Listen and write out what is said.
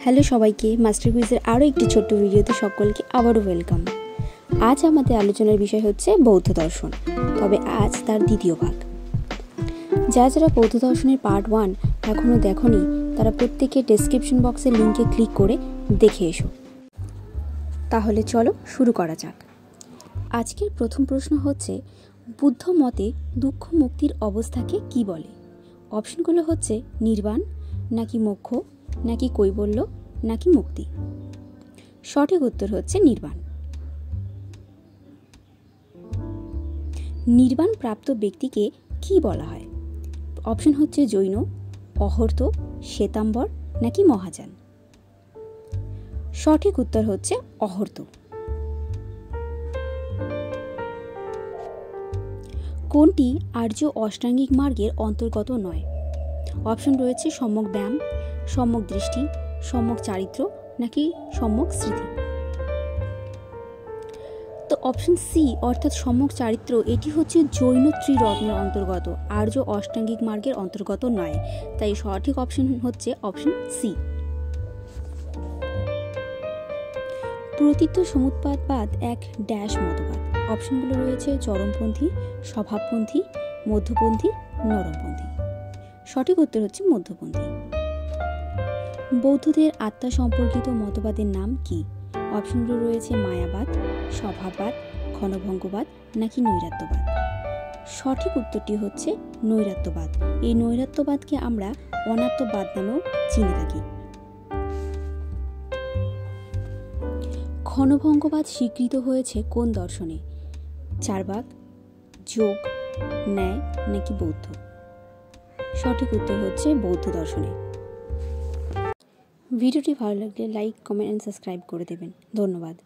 Hello সবাইকে, master কুইজের আরও একটি ছোট্ট ভিডিওতে সকলকে আবারও ওয়েলকাম। আজ আমাদের আলোচনার বিষয় হচ্ছে বৌদ্ধ দর্শন, তবে আজ তার দ্বিতীয় ভাগ। যারা বৌদ্ধ দর্শনের পার্ট 1 এখনও দেখোনি তারা প্রত্যেকে ডেসক্রিপশন বক্সের লিঙ্কে ক্লিক করে দেখে এসো। তাহলে চলো শুরু করা যাক। আজকের প্রথম প্রশ্ন হচ্ছে, বুদ্ধ মতে দুঃখ মুক্তির অবস্থাকে কি বলে? অপশনগুলো হচ্ছে নির্বাণ, নাকি মোক্ষ, নাকি কৈবল্য, নাকি মুক্তি। সঠিক উত্তর হচ্ছে নির্বাণ। নির্বাণ প্রাপ্ত ব্যক্তিকে কি বলা হয়? অপশন হচ্ছে জৈন, অহর্ত, শ্বেতাম্বর, নাকি মহাযান। সঠিক উত্তর হচ্ছে অহর্ত। কোনটি আর্য অষ্টাঙ্গিক মার্গের অন্তর্গত নয়? অপশন রয়েছে সম্যক ব্যায়াম, সম্যক দৃষ্টি, সম্যক চারিত্র, নাকি সম্যক স্মৃতি। তো অপশন সি অর্থাৎ সম্যক চারিত্র, এটি হচ্ছে জৈন ত্রিরত্নের অন্তর্গত, আর্য অষ্টাঙ্গিক মার্গের অন্তর্গত নয়। তাই সঠিক অপশন হচ্ছে অপশন সি। প্রতীত্য সমুৎপাদবাদ এক ড্যাশ মতবাদ। অপশনগুলো রয়েছে চরমপন্থী, স্বভাবপন্থী, মধ্যপন্থী, নরমপন্থী। সঠিক উত্তর হচ্ছে মধ্যপন্থী। বৌদ্ধদের আত্মা সম্পর্কিত মতবাদের নাম কি? অপশনগুলো রয়েছে মায়াবাদ, স্বভাববাদ, ক্ষণভঙ্গবাদ, নাকি নৈরাত্যবাদ। সঠিক উত্তরটি হচ্ছে নৈরাত্যবাদ। এই নৈরাত্যবাদকে আমরা অনাত্মবাদ নামেও চিনে থাকি। ক্ষণভঙ্গবাদ স্বীকৃত হয়েছে কোন দর্শনে? চার্বাক, যোগ, ন্যায়, নাকি বৌদ্ধ। সঠিক উত্তর হচ্ছে বৌদ্ধ দর্শনে। ভিডিওটি ভালো লাগলে লাইক, কমেন্ট এন্ড সাবস্ক্রাইব করে দেবেন। ধন্যবাদ।